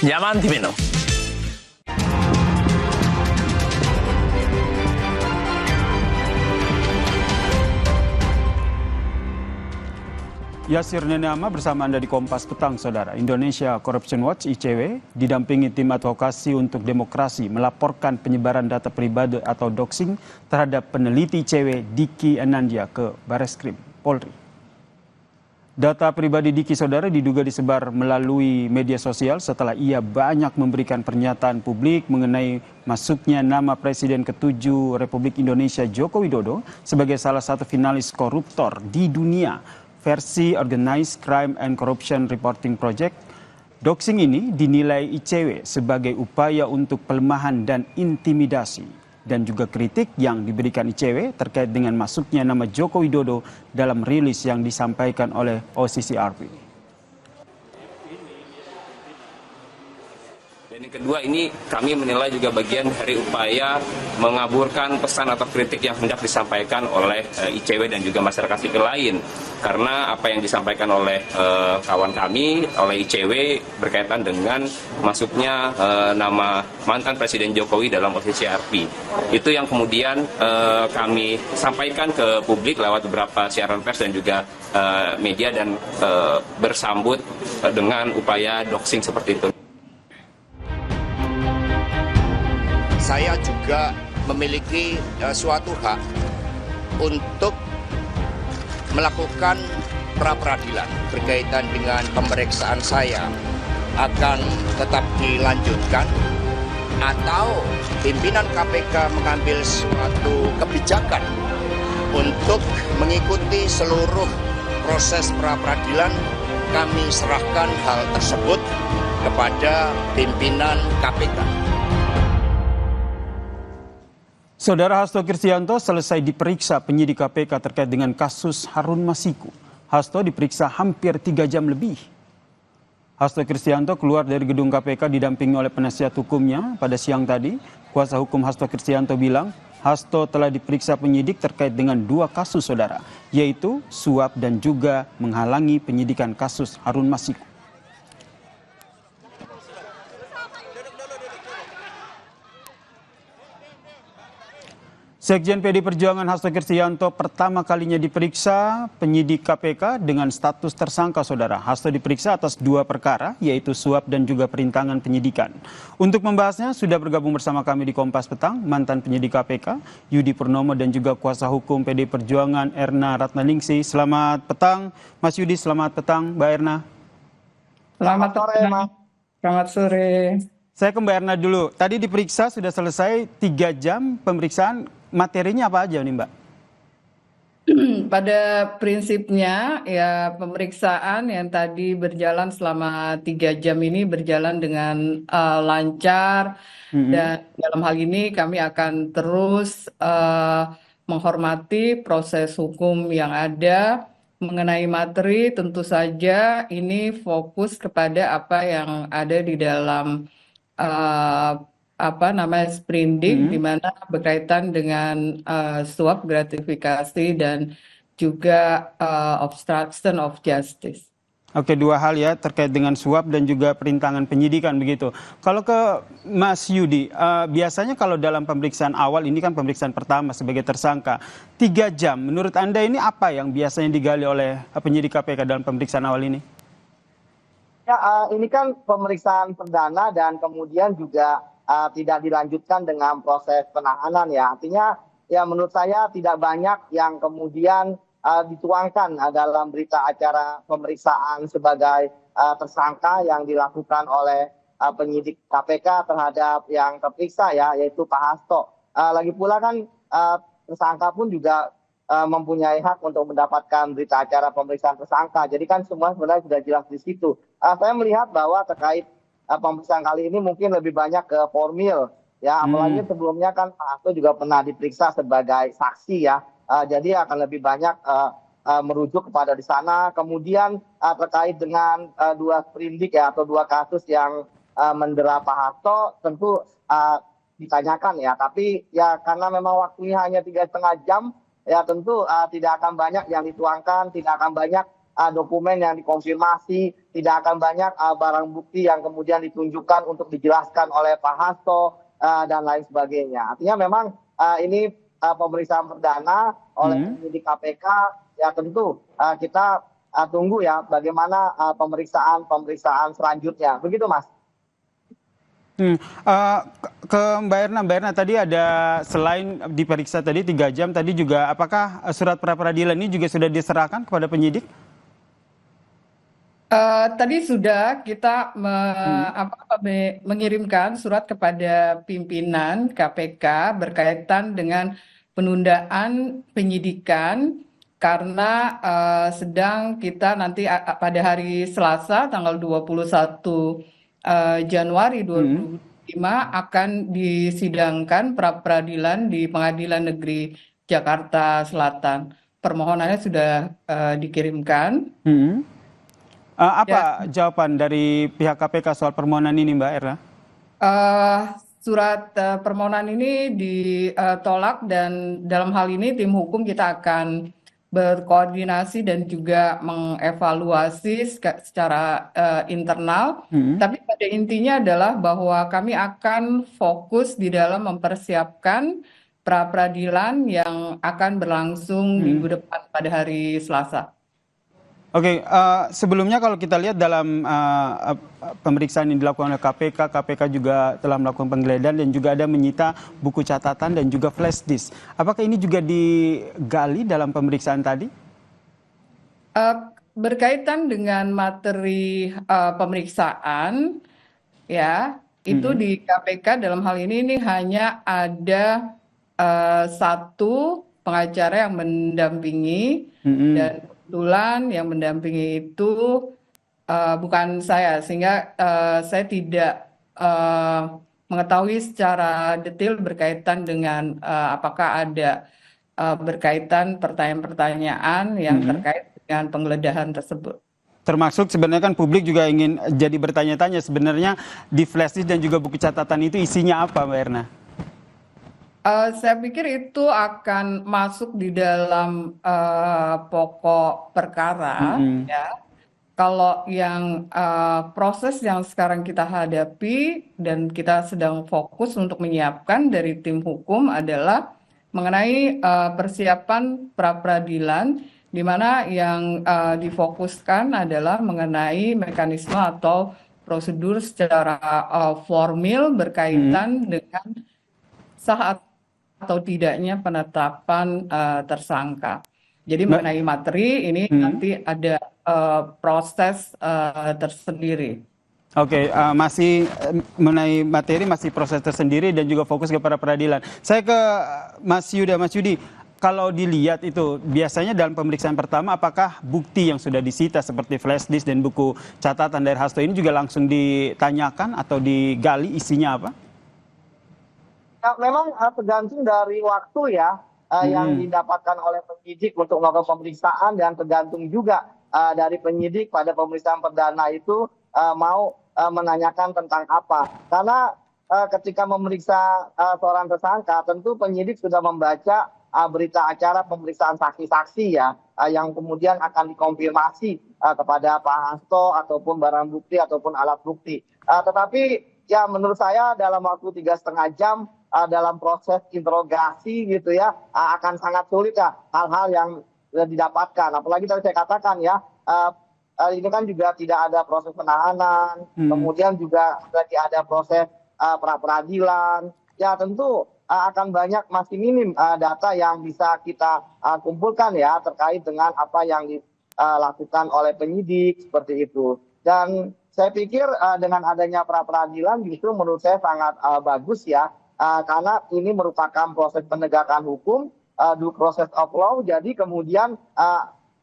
Nyaman Timeno. Yasir Nenama bersama Anda di Kompas Petang, Saudara. Indonesia Corruption Watch (ICW) didampingi tim advokasi untuk demokrasi melaporkan penyebaran data pribadi atau doxing terhadap peneliti ICW Diki Anandya ke Bareskrim Polri. Data pribadi Diki, Saudara, diduga disebar melalui media sosial setelah ia banyak memberikan pernyataan publik mengenai masuknya nama Presiden ke-7 Republik Indonesia Joko Widodo sebagai salah satu finalis koruptor di dunia. Versi Organized Crime and Corruption Reporting Project, doxing ini dinilai ICW sebagai upaya untuk pelemahan dan intimidasi dan juga kritik yang diberikan ICW terkait dengan masuknya nama Joko Widodo dalam rilis yang disampaikan oleh OCCRP. Dan yang kedua, ini kami menilai juga bagian dari upaya mengaburkan pesan atau kritik yang hendak disampaikan oleh ICW dan juga masyarakat sipil lain. Karena apa yang disampaikan oleh kawan kami, oleh ICW berkaitan dengan masuknya nama mantan Presiden Jokowi dalam OCCRP. Itu yang kemudian kami sampaikan ke publik lewat beberapa siaran pers dan juga media dan bersambut dengan upaya doxing seperti itu. Saya juga memiliki suatu hak untuk melakukan pra-peradilan berkaitan dengan pemeriksaan saya akan tetap dilanjutkan atau pimpinan KPK mengambil suatu kebijakan untuk mengikuti seluruh proses pra-peradilan. Kami serahkan hal tersebut kepada pimpinan KPK. Saudara, Hasto Kristianto selesai diperiksa penyidik KPK terkait dengan kasus Harun Masiku. Hasto diperiksa hampir 3 jam lebih. Hasto Kristianto keluar dari gedung KPK didampingi oleh penasihat hukumnya pada siang tadi. Kuasa hukum Hasto Kristianto bilang Hasto telah diperiksa penyidik terkait dengan 2 kasus, Saudara, yaitu suap dan juga menghalangi penyidikan kasus Harun Masiku. Sekjen PD Perjuangan Hasto Kristianto pertama kalinya diperiksa penyidik KPK dengan status tersangka, Saudara. Hasto diperiksa atas 2 perkara, yaitu suap dan juga perintangan penyidikan. Untuk membahasnya sudah bergabung bersama kami di Kompas Petang, mantan penyidik KPK, Yudi Purnomo, dan juga kuasa hukum PD Perjuangan Erna Ratnaningsih. Selamat petang, Mas Yudi. Selamat petang, Mbak Erna. Selamat sore, Mas. Selamat sore. Saya ke Mbak Erna dulu. Tadi diperiksa sudah selesai 3 jam pemeriksaan. Materinya apa aja nih, Mbak? Pada prinsipnya ya pemeriksaan yang tadi berjalan selama 3 jam ini berjalan dengan lancar. Dan dalam hal ini kami akan terus menghormati proses hukum yang ada. Mengenai materi tentu saja ini fokus kepada apa yang ada di dalam sprindik, di mana berkaitan dengan suap gratifikasi dan juga obstruction of justice. Oke, 2 hal ya terkait dengan suap dan juga perintangan penyidikan begitu. Kalau ke Mas Yudi, biasanya kalau dalam pemeriksaan awal, ini kan pemeriksaan pertama sebagai tersangka, 3 jam. Menurut Anda ini apa yang biasanya digali oleh penyidik KPK dalam pemeriksaan awal ini? Ya, ini kan pemeriksaan perdana dan kemudian juga tidak dilanjutkan dengan proses penahanan ya. Artinya ya menurut saya tidak banyak yang kemudian dituangkan dalam berita acara pemeriksaan sebagai tersangka yang dilakukan oleh penyidik KPK terhadap yang terperiksa ya, yaitu Pak Hasto. Lagi pula kan tersangka pun juga mempunyai hak untuk mendapatkan berita acara pemeriksaan tersangka. Jadi kan semua sebenarnya sudah jelas di situ. Saya melihat bahwa terkait pemeriksaan kali ini mungkin lebih banyak ke formil ya, apalagi sebelumnya kan Pak Hasto juga pernah diperiksa sebagai saksi ya, jadi akan lebih banyak merujuk kepada di sana. Kemudian terkait dengan 2 sprindik ya atau 2 kasus yang mendera Pak Hasto tentu ditanyakan ya, tapi ya karena memang waktunya hanya 3,5 jam ya tentu tidak akan banyak yang dituangkan, tidak akan banyak dokumen yang dikonfirmasi, tidak akan banyak barang bukti yang kemudian ditunjukkan untuk dijelaskan oleh Pak Hasto dan lain sebagainya. Artinya memang ini pemeriksaan perdana oleh penyidik KPK, ya tentu kita tunggu ya bagaimana pemeriksaan selanjutnya. Begitu, Mas. Ke Mbak Erna tadi ada selain diperiksa tadi 3 jam tadi juga apakah surat pra peradilan ini juga sudah diserahkan kepada penyidik? Tadi sudah kita mengirimkan surat kepada pimpinan KPK berkaitan dengan penundaan penyidikan karena sedang kita nanti pada hari Selasa tanggal 21 Januari 2025 akan disidangkan pra peradilan di Pengadilan Negeri Jakarta Selatan. Permohonannya sudah dikirimkan. Apa jawaban dari pihak KPK soal permohonan ini, Mbak Erna? Surat permohonan ini ditolak dan dalam hal ini tim hukum kita akan berkoordinasi dan juga mengevaluasi secara internal. Tapi pada intinya adalah bahwa kami akan fokus di dalam mempersiapkan pra peradilan yang akan berlangsung minggu depan pada hari Selasa. Oke, sebelumnya kalau kita lihat dalam pemeriksaan yang dilakukan oleh KPK, KPK juga telah melakukan penggeledahan dan juga ada menyita buku catatan dan juga flash disk. Apakah ini juga digali dalam pemeriksaan tadi? Berkaitan dengan materi pemeriksaan, ya itu di KPK dalam hal ini hanya ada satu pengacara yang mendampingi dan kebetulan yang mendampingi itu bukan saya, sehingga saya tidak mengetahui secara detail berkaitan dengan apakah ada berkaitan pertanyaan-pertanyaan yang terkait dengan penggeledahan tersebut. Termasuk sebenarnya kan publik juga ingin jadi bertanya-tanya sebenarnya di flash disk dan juga buku catatan itu isinya apa, Mbak Erna? Saya pikir itu akan masuk di dalam pokok perkara, ya. Kalau yang proses yang sekarang kita hadapi dan kita sedang fokus untuk menyiapkan dari tim hukum adalah mengenai persiapan pra peradilan, di mana yang difokuskan adalah mengenai mekanisme atau prosedur secara formil berkaitan dengan sah atau tidaknya penetapan tersangka. Jadi mengenai materi ini nanti ada proses tersendiri. Oke, masih mengenai materi masih proses tersendiri dan juga fokus kepada peradilan. Saya ke Mas Yuda. Mas Yudi, kalau dilihat itu biasanya dalam pemeriksaan pertama apakah bukti yang sudah disita seperti flash disk dan buku catatan dari Hasto ini juga langsung ditanyakan atau digali isinya apa? Ya, memang tergantung dari waktu ya yang didapatkan oleh penyidik untuk melakukan pemeriksaan dan tergantung juga dari penyidik pada pemeriksaan perdana itu mau menanyakan tentang apa. Karena ketika memeriksa seorang tersangka tentu penyidik sudah membaca berita acara pemeriksaan saksi-saksi ya yang kemudian akan dikonfirmasi kepada Pak Hasto ataupun barang bukti ataupun alat bukti. Tetapi ya menurut saya dalam waktu 3,5 jam dalam proses interogasi gitu ya akan sangat sulit ya hal-hal yang didapatkan. Apalagi tadi saya katakan ya ini kan juga tidak ada proses penahanan, kemudian juga lagi ada proses pra peradilan. Ya tentu akan banyak masih minim data yang bisa kita kumpulkan ya terkait dengan apa yang dilakukan oleh penyidik seperti itu. Dan saya pikir dengan adanya pra peradilan justru menurut saya sangat bagus ya. Karena ini merupakan proses penegakan hukum, due process of law, jadi kemudian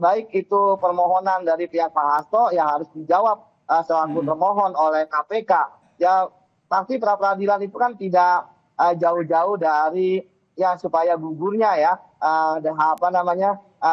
baik itu permohonan dari pihak Pak Hasto yang harus dijawab selaku termohon oleh KPK. Ya pasti pra peradilan itu kan tidak jauh-jauh dari ya supaya gugurnya ya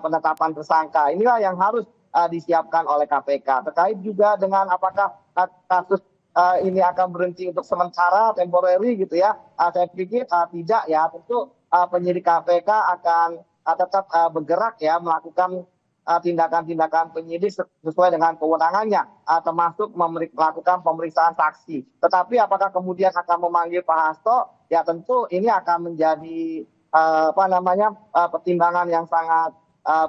penetapan tersangka. Inilah yang harus disiapkan oleh KPK terkait juga dengan apakah kasus ini akan berhenti untuk sementara, temporary gitu ya. Saya pikir tidak ya. Tentu penyidik KPK akan tetap bergerak ya, melakukan tindakan-tindakan penyidik sesuai dengan kewenangannya, termasuk melakukan pemeriksaan saksi. Tetapi apakah kemudian akan memanggil Pak Hasto? Ya tentu ini akan menjadi pertimbangan yang sangat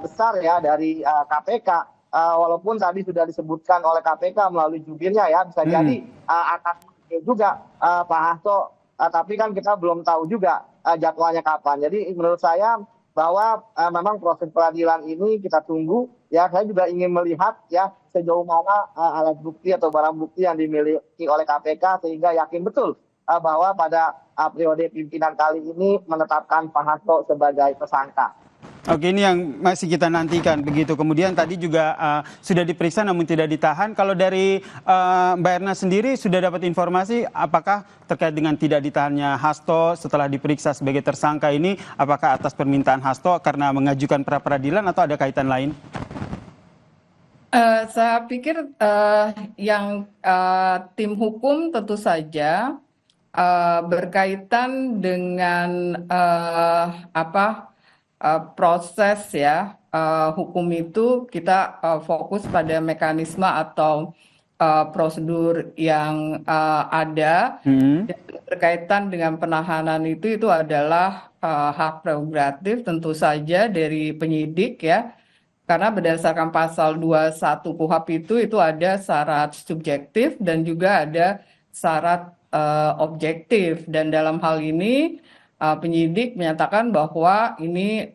besar ya dari KPK. Walaupun tadi sudah disebutkan oleh KPK melalui jubirnya ya, bisa jadi akan juga Pak Hasto, tapi kan kita belum tahu juga jadwalnya kapan. Jadi menurut saya bahwa memang proses peradilan ini kita tunggu ya. Saya juga ingin melihat ya sejauh mana alat bukti atau barang bukti yang dimiliki oleh KPK sehingga yakin betul bahwa pada periode pimpinan kali ini menetapkan Pak Hasto sebagai tersangka. Oke, ini yang masih kita nantikan begitu. Kemudian tadi juga sudah diperiksa namun tidak ditahan. Kalau dari Mbak Erna sendiri sudah dapat informasi apakah terkait dengan tidak ditahannya Hasto setelah diperiksa sebagai tersangka ini, apakah atas permintaan Hasto karena mengajukan pra peradilan atau ada kaitan lain? Saya pikir yang tim hukum tentu saja berkaitan dengan proses ya hukum itu kita fokus pada mekanisme atau prosedur yang ada. Dan berkaitan dengan penahanan itu adalah hak prerogatif tentu saja dari penyidik ya, karena berdasarkan pasal 21 KUHP itu ada syarat subjektif dan juga ada syarat objektif, dan dalam hal ini penyidik menyatakan bahwa ini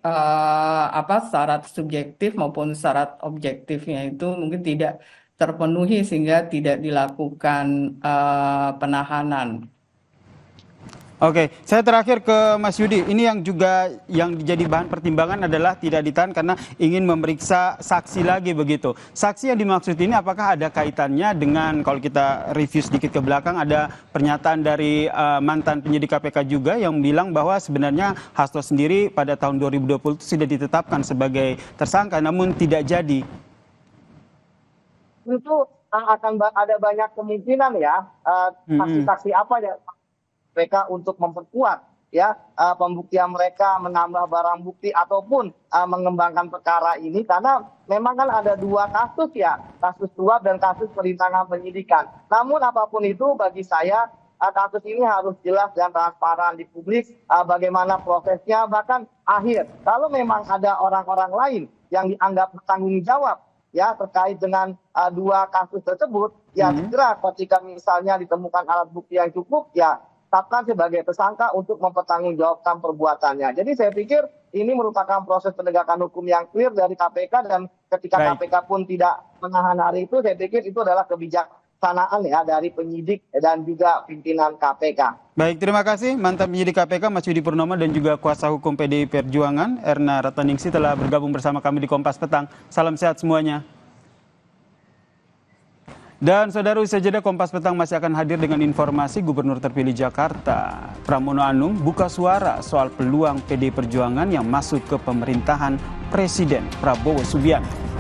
syarat subjektif maupun syarat objektifnya itu mungkin tidak terpenuhi sehingga tidak dilakukan penahanan. Oke, saya terakhir ke Mas Yudi. Ini yang juga yang jadi bahan pertimbangan adalah tidak ditahan karena ingin memeriksa saksi lagi begitu. Saksi yang dimaksud ini apakah ada kaitannya dengan, kalau kita review sedikit ke belakang, ada pernyataan dari mantan penyidik KPK juga yang bilang bahwa sebenarnya Hasto sendiri pada tahun 2020 itu sudah ditetapkan sebagai tersangka namun tidak jadi. Tentu akan ada banyak kemungkinan ya saksi-saksi apa ya mereka untuk memperkuat ya pembuktian mereka, menambah barang bukti ataupun mengembangkan perkara ini, karena memang kan ada dua kasus ya, kasus suap dan kasus perintangan penyidikan. Namun apapun itu bagi saya kasus ini harus jelas dan transparan di publik, bagaimana prosesnya, bahkan akhir. Kalau memang ada orang-orang lain yang dianggap bertanggung jawab ya terkait dengan dua kasus tersebut, ya segera ketika misalnya ditemukan alat bukti yang cukup, ya tetapkan sebagai tersangka untuk mempertanggungjawabkan perbuatannya. Jadi saya pikir ini merupakan proses penegakan hukum yang clear dari KPK, dan ketika KPK pun tidak menahan hari itu, saya pikir itu adalah kebijaksanaan ya dari penyidik dan juga pimpinan KPK. Baik, terima kasih mantan penyidik KPK Mas Yudi Purnomo dan juga kuasa hukum PDI Perjuangan Erna Ratnaningsih telah bergabung bersama kami di Kompas Petang. Salam sehat semuanya. Dan saudara, usai jeda Kompas Petang masih akan hadir dengan informasi Gubernur terpilih Jakarta Pramono Anung buka suara soal peluang PDI Perjuangan yang masuk ke pemerintahan Presiden Prabowo Subianto.